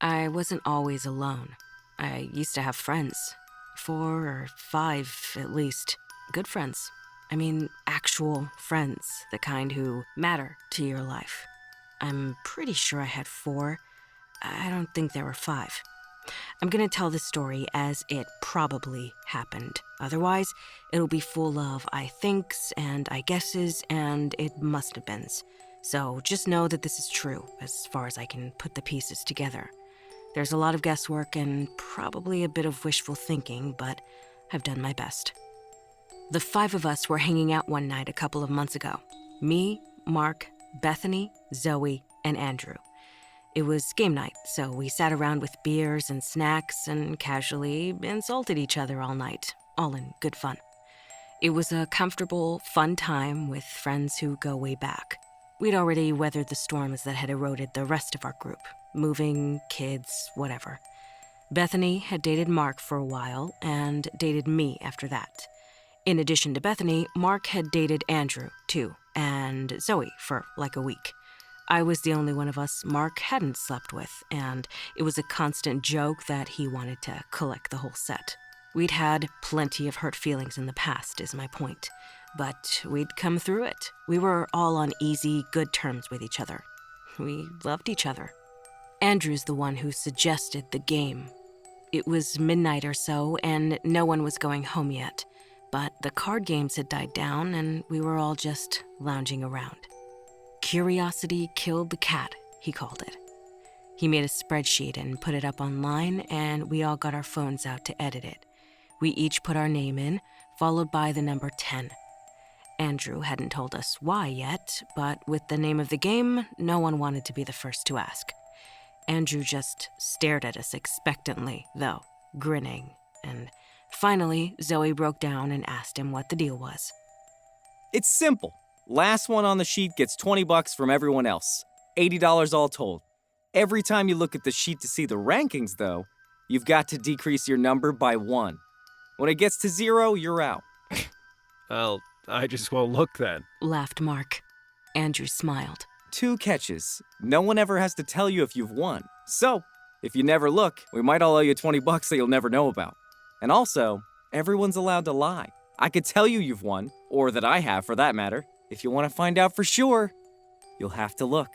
I wasn't always alone. I used to have friends. 4 or 5, at least. Good friends. I mean, actual friends, the kind who matter to your life. I'm pretty sure I had 4. I don't think there were 5. I'm gonna tell the story as it probably happened. Otherwise, it'll be full of I thinks and I guesses and it must have beens. So just know that this is true, as far as I can put the pieces together. There's a lot of guesswork and probably a bit of wishful thinking, but I've done my best. The 5 of us were hanging out one night a couple of months ago. Me, Marc, Bethany, Zoe, and Andrew. It was game night, so we sat around with beers and snacks and casually insulted each other all night, all in good fun. It was a comfortable, fun time with friends who go way back. We'd already weathered the storms that had eroded the rest of our group. Moving, kids, whatever. Bethany had dated Marc for a while and dated me after that. In addition to Bethany, Marc had dated Andrew, too, and Zoe for like a week. I was the only one of us Marc hadn't slept with, and it was a constant joke that he wanted to collect the whole set. We'd had plenty of hurt feelings in the past, is my point. But we'd come through it. We were all on easy, good terms with each other. We loved each other. Andrew's the one who suggested the game. It was midnight or so, and no one was going home yet. But the card games had died down, and we were all just lounging around. Curiosity killed the cat, he called it. He made a spreadsheet and put it up online, and we all got our phones out to edit it. We each put our name in, followed by the number 10. Andrew hadn't told us why yet, but with the name of the game, no one wanted to be the first to ask. Andrew just stared at us expectantly, though, grinning, and finally, Zoe broke down and asked him what the deal was. It's simple. Last one on the sheet gets $20 from everyone else. $80 all told. Every time you look at the sheet to see the rankings, though, you've got to decrease your number by 1. When it gets to 0, you're out. Well, I just won't look then. Laughed Marc. Andrew smiled. 2 catches. No one ever has to tell you if you've won. So, if you never look, we might all owe you $20 that you'll never know about. And also, everyone's allowed to lie. I could tell you you've won, or that I have for that matter. If you want to find out for sure, you'll have to look.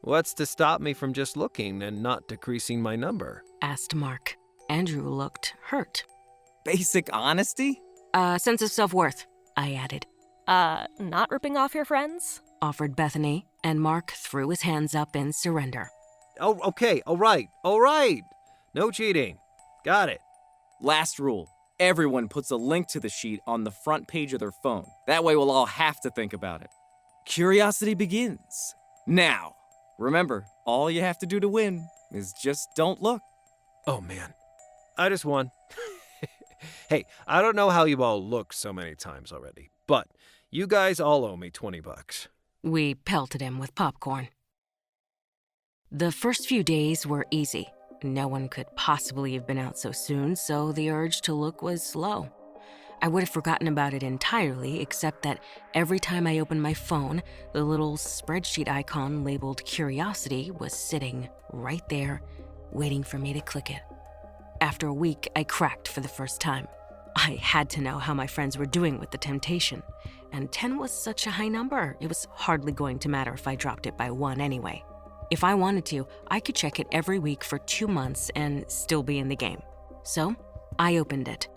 What's to stop me from just looking and not decreasing my number? Asked Marc. Andrew looked hurt. Basic honesty? Sense of self-worth, I added. Not ripping off your friends? Offered Bethany, and Marc threw his hands up in surrender. Oh, okay, all right. No cheating. Got it. Last rule. Everyone puts a link to the sheet on the front page of their phone. That way we'll all have to think about it. Curiosity begins. Now, remember, all you have to do to win is just don't look. Oh, man. I just won. Hey, I don't know how you all look so many times already, but you guys all owe me $20. We pelted him with popcorn. The first few days were easy. No one could possibly have been out so soon, so the urge to look was low. I would have forgotten about it entirely, except that every time I opened my phone, the little spreadsheet icon labeled Curiosity was sitting right there, waiting for me to click it. After a week, I cracked for the first time. I had to know how my friends were doing with the temptation, and 10 was such a high number, it was hardly going to matter if I dropped it by 1 anyway. If I wanted to, I could check it every week for 2 months and still be in the game. So, I opened it.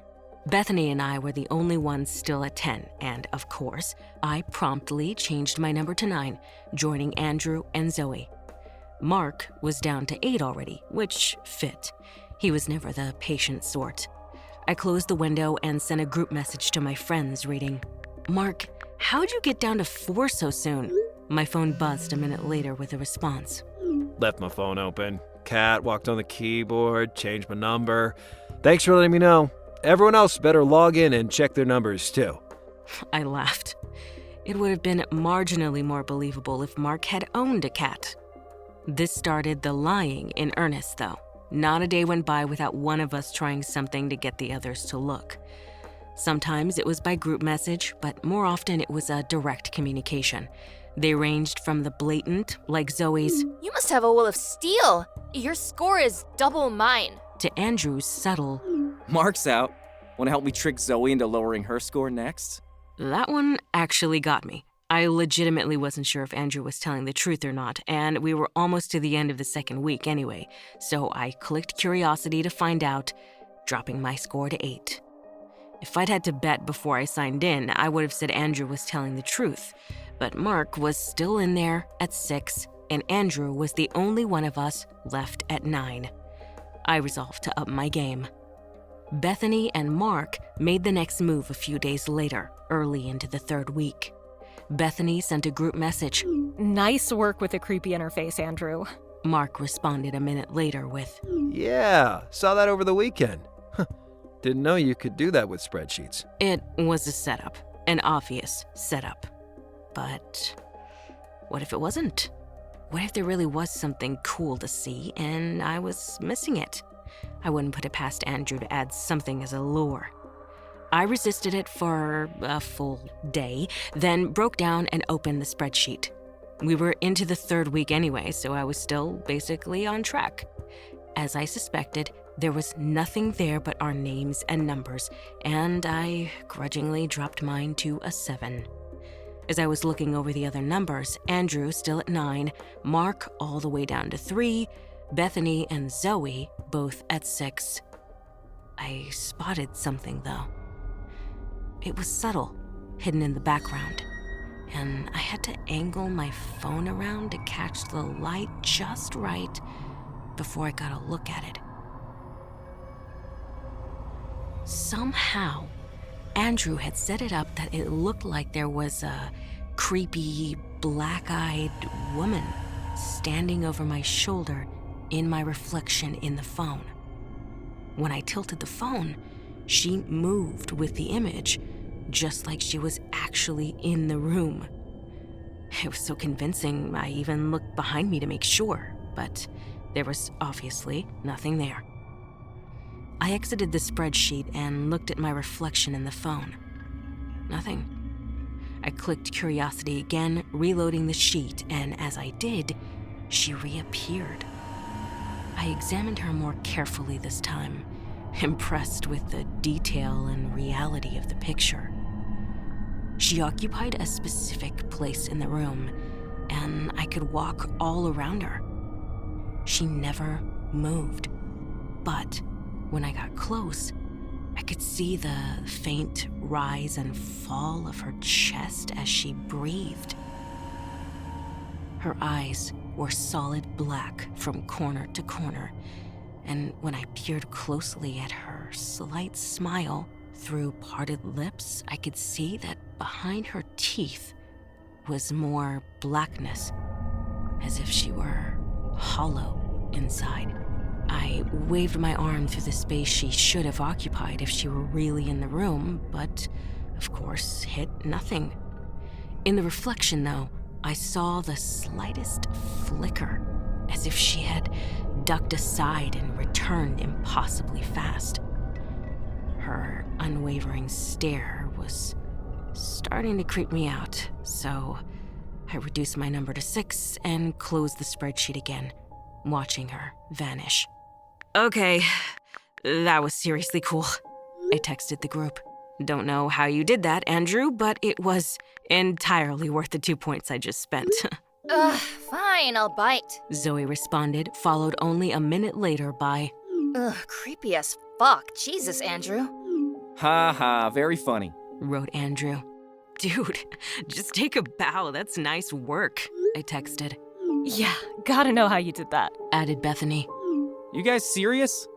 Bethany and I were the only ones still at 10, and of course, I promptly changed my number to 9, joining Andrew and Zoe. Marc was down to 8 already, which fit. He was never the patient sort. I closed the window and sent a group message to my friends reading, "Marc, how'd you get down to 4 so soon?" My phone buzzed a minute later with a response. Left my phone open. Cat walked on the keyboard, changed my number. Thanks for letting me know. Everyone else better log in and check their numbers too. I laughed. It would have been marginally more believable if Marc had owned a cat. This started the lying in earnest, though. Not a day went by without one of us trying something to get the others to look. Sometimes it was by group message, but more often it was a direct communication. They ranged from the blatant, like Zoe's, You must have a will of steel. Your score is double mine. to Andrew's subtle, Marc's out. Want to help me trick Zoe into lowering her score next? that one actually got me. I legitimately wasn't sure if Andrew was telling the truth or not, and we were almost to the end of the second week anyway, so I clicked curiosity to find out, dropping my score to 8. If I'd had to bet before I signed in, I would have said Andrew was telling the truth, but Marc was still in there at 6, and Andrew was the only one of us left at 9. I resolved to up my game. Bethany and Marc made the next move a few days later, early into the third week. Bethany sent a group message. Nice work with the creepy interface, Andrew. Marc responded a minute later with, Yeah, saw that over the weekend. Didn't know you could do that with spreadsheets. it was a setup, an obvious setup. But what if it wasn't? What if there really was something cool to see and I was missing it? I wouldn't put it past Andrew to add something as a lure. I resisted it for a full day, then broke down and opened the spreadsheet. We were into the third week anyway, so I was still basically on track. As I suspected, there was nothing there but our names and numbers, and I grudgingly dropped mine to a 7. As I was looking over the other numbers, Andrew still at 9, Marc all the way down to 3, Bethany and Zoe both at 6. I spotted something, though. It was subtle, hidden in the background, and I had to angle my phone around to catch the light just right before I got a look at it. Somehow, Andrew had set it up that it looked like there was a creepy, black-eyed woman standing over my shoulder in my reflection in the phone. When I tilted the phone, she moved with the image, just like she was actually in the room. It was so convincing, I even looked behind me to make sure, but there was obviously nothing there. I exited the spreadsheet and looked at my reflection in the phone. Nothing. I clicked curiosity again, reloading the sheet, and as I did, she reappeared. I examined her more carefully this time, impressed with the detail and reality of the picture. She occupied a specific place in the room, and I could walk all around her. She never moved, but when I got close, I could see the faint rise and fall of her chest as she breathed. Her eyes were solid black from corner to corner, and when I peered closely at her slight smile through parted lips, I could see that behind her teeth was more blackness, as if she were hollow inside. I waved my arm through the space she should have occupied if she were really in the room, but of course hit nothing. In the reflection, though, I saw the slightest flicker, as if she had ducked aside and returned impossibly fast. Her unwavering stare was starting to creep me out, so I reduced my number to 6 and closed the spreadsheet again, watching her vanish. Okay, that was seriously cool. I texted the group. Don't know how you did that, Andrew, but it was entirely worth the 2 points I just spent. Ugh, fine, I'll bite. Zoe responded, followed only a minute later by, Ugh, creepy as fuck. Jesus, Andrew. Ha ha, very funny. wrote Andrew. Dude, just take a bow. That's nice work, I texted. Yeah, gotta know how you did that. Added Bethany. You guys serious?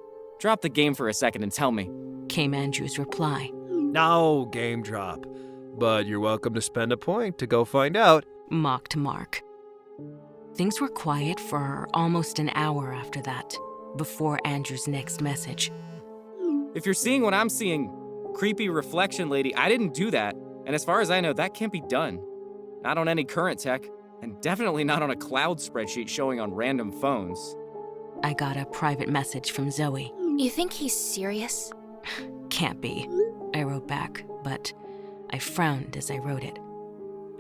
Drop the game for a second and tell me. Came Andrew's reply. No game drop. But you're welcome to spend a point to go find out. Mocked Marc. Things were quiet for almost an hour after that, before Andrew's next message. If you're seeing what I'm seeing, creepy reflection lady, I didn't do that. And as far as I know, that can't be done. Not on any current tech, and definitely not on a cloud spreadsheet showing on random phones. I got a private message from Zoe. You think he's serious? Can't be, I wrote back, but I frowned as I wrote it.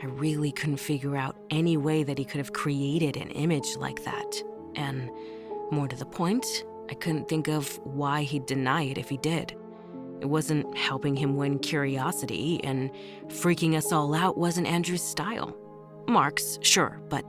I really couldn't figure out any way that he could have created an image like that. And more to the point, I couldn't think of why he'd deny it if he did. It wasn't helping him win curiosity, and freaking us all out wasn't Andrew's style. Marc's, sure, but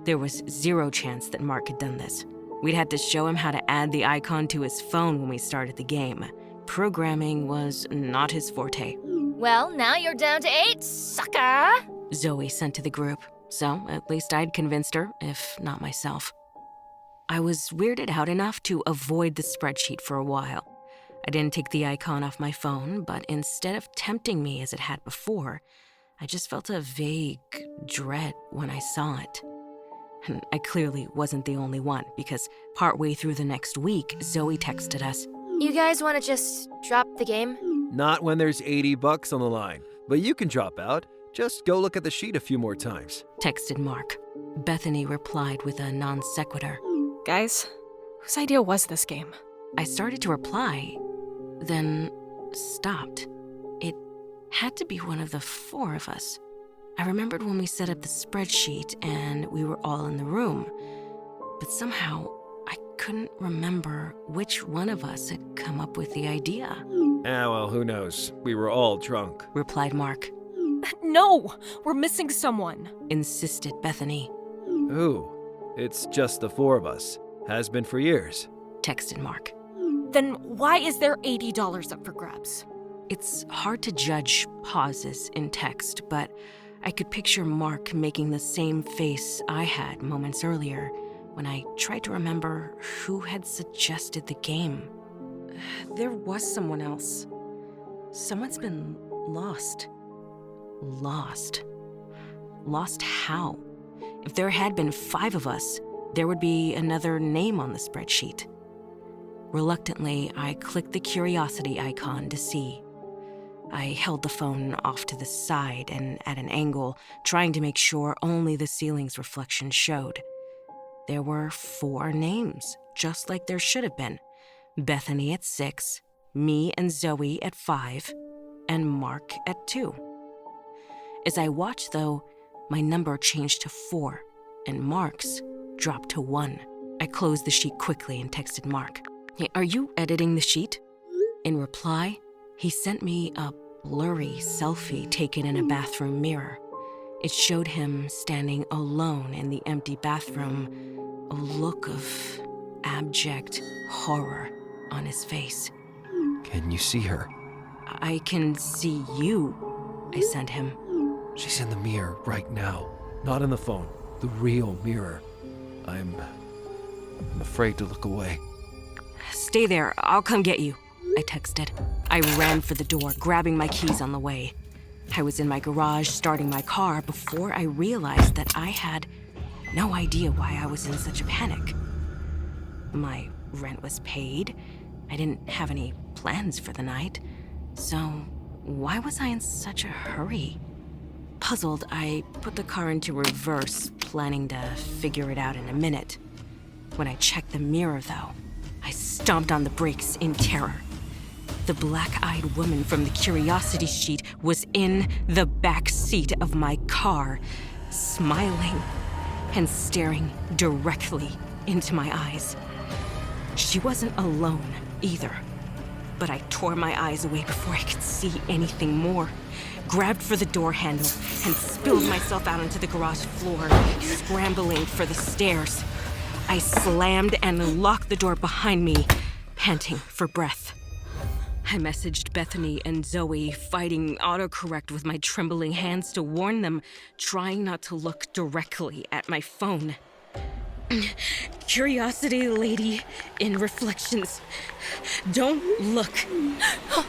there was zero chance that Marc had done this. We'd had to show him how to add the icon to his phone when we started the game. Programming was not his forte. Well, now you're down to 8, sucker! Zoe sent to the group, so at least I'd convinced her, if not myself. I was weirded out enough to avoid the spreadsheet for a while. I didn't take the icon off my phone, but instead of tempting me as it had before, I just felt a vague dread when I saw it. And I clearly wasn't the only one, because partway through the next week, Zoe texted us. You guys want to just drop the game? Not when there's $80 on the line. But you can drop out. Just go look at the sheet a few more times. Texted Marc. Bethany replied with a non sequitur. Guys, whose idea was this game? I started to reply, then stopped. It had to be one of the 4 of us. I remembered when we set up the spreadsheet and we were all in the room, but somehow I couldn't remember which one of us had come up with the idea. Well, who knows? We were all drunk. Replied Marc. No! We're missing someone. Insisted Bethany. Who? It's just the 4 of us. Has been for years. Texted Marc. Then why is there $80 up for grabs? It's hard to judge pauses in text, but I could picture Marc making the same face I had moments earlier when I tried to remember who had suggested the game. There was someone else. Someone's been lost. Lost? Lost how? If there had been 5 of us, there would be another name on the spreadsheet. Reluctantly, I clicked the curiosity icon to see. I held the phone off to the side and at an angle, trying to make sure only the ceiling's reflection showed. There were 4 names, just like there should have been. Bethany at 6, me and Zoe at 5, and Marc at 2. As I watched, though, my number changed to 4, and Marc's dropped to 1. I closed the sheet quickly and texted Marc. Hey, are you editing the sheet? In reply, he sent me a blurry selfie taken in a bathroom mirror. It showed him standing alone in the empty bathroom, a look of abject horror on his face. Can you see her? I can see you, I sent him. She's in the mirror right now. Not in the phone. The real mirror. I'm afraid to look away. Stay there, I'll come get you, I texted. I ran for the door, grabbing my keys on the way. I was in my garage starting my car before I realized that I had no idea why I was in such a panic. My rent was paid. I didn't have any plans for the night. So why was I in such a hurry? Puzzled, I put the car into reverse, planning to figure it out in a minute. When I checked the mirror, though, I stomped on the brakes in terror. The black-eyed woman from the curiosity sheet was in the back seat of my car, smiling and staring directly into my eyes. She wasn't alone either, but I tore my eyes away before I could see anything more, grabbed for the door handle, and spilled myself out onto the garage floor, scrambling for the stairs. I slammed and locked the door behind me, panting for breath. I messaged Bethany and Zoe, fighting autocorrect with my trembling hands to warn them, trying not to look directly at my phone. Curiosity lady in reflections. Don't look.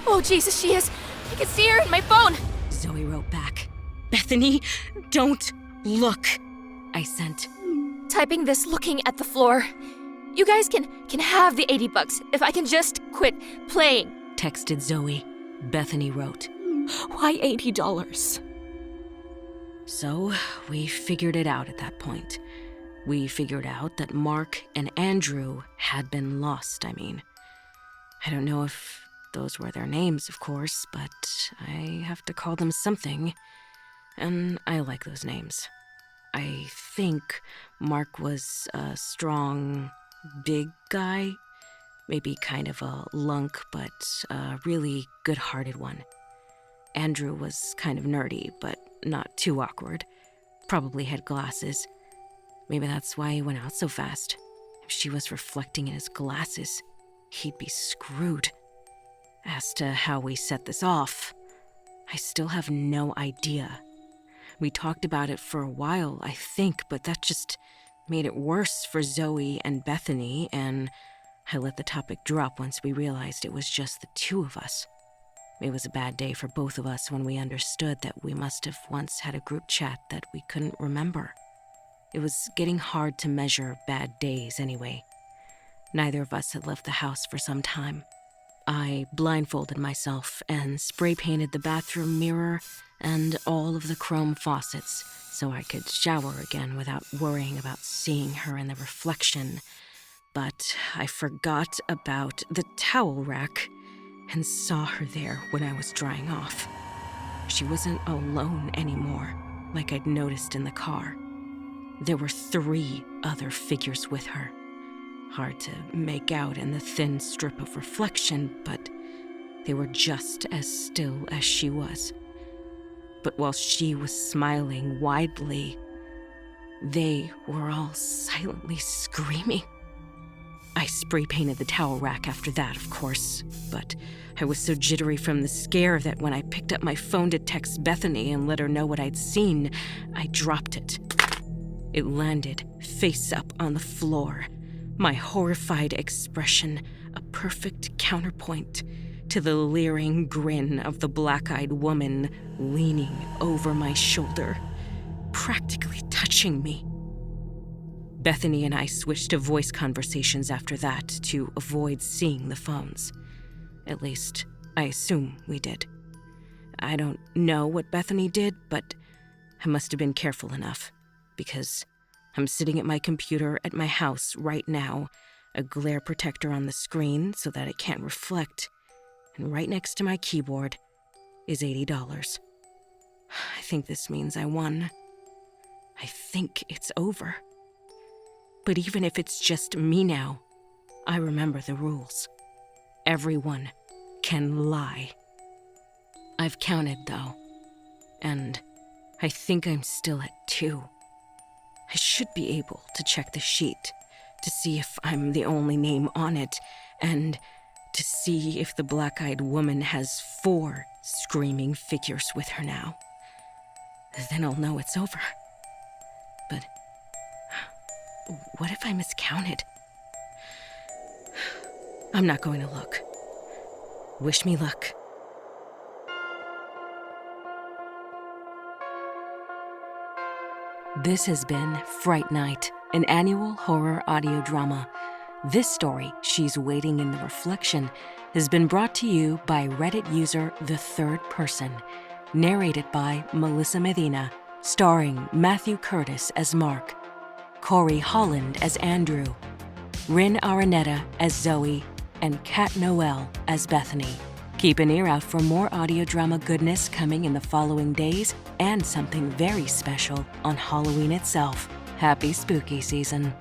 Oh, Jesus, she is. I can see her in my phone. Zoe wrote back. Bethany, don't look. I sent. Typing this looking at the floor. You guys can have the $80 if I can just quit playing. Texted Zoe. Bethany wrote. Why $80? So we figured it out at that point. We figured out that Marc and Andrew had been lost, I don't know if those were their names, of course, but I have to call them something. and I like those names. I think Marc was a strong, big guy. Maybe kind of a lunk, but a really good-hearted one. Andrew was kind of nerdy, but not too awkward. Probably had glasses. Maybe that's why he went out so fast. If she was reflecting in his glasses, he'd be screwed. As to how we set this off, I still have no idea. We talked about it for a while, I think, but that just made it worse for Zoe and Bethany, and I let the topic drop once we realized it was just the two of us. It was a bad day for both of us when we understood that we must have once had a group chat that we couldn't remember. It was getting hard to measure bad days anyway. Neither of us had left the house for some time. I blindfolded myself and spray-painted the bathroom mirror and all of the chrome faucets so I could shower again without worrying about seeing her in the reflection. But I forgot about the towel rack and saw her there when I was drying off. She wasn't alone anymore, like I'd noticed in the car. There were 3 other figures with her. Hard to make out in the thin strip of reflection, but they were just as still as she was. But while she was smiling widely, they were all silently screaming. I spray-painted the towel rack after that, of course, but I was so jittery from the scare that when I picked up my phone to text Bethany and let her know what I'd seen, I dropped it. It landed face up on the floor, my horrified expression a perfect counterpoint to the leering grin of the black-eyed woman leaning over my shoulder, practically touching me. Bethany and I switched to voice conversations after that to avoid seeing the phones. At least, I assume we did. I don't know what Bethany did, but I must have been careful enough, because I'm sitting at my computer at my house right now, a glare protector on the screen so that it can't reflect, and right next to my keyboard is $80. I think this means I won. I think it's over. But even if it's just me now, I remember the rules. Everyone can lie. I've counted, though, and I think I'm still at 2. I should be able to check the sheet to see if I'm the only name on it, and to see if the black-eyed woman has 4 screaming figures with her now. Then I'll know it's over. But what if I miscounted? I'm not going to look. Wish me luck. This has been Fright Night, an annual horror audio drama. This story, She's Waiting in the Reflection, has been brought to you by Reddit user The Third Person, narrated by Melissa Medina, starring Matthew Curtis as Marc, Corey Holland as Andrew, Rin Araneta as Zoe, and Katte Noel as Bethany. Keep an ear out for more audio drama goodness coming in the following days, and something very special on Halloween itself. Happy spooky season.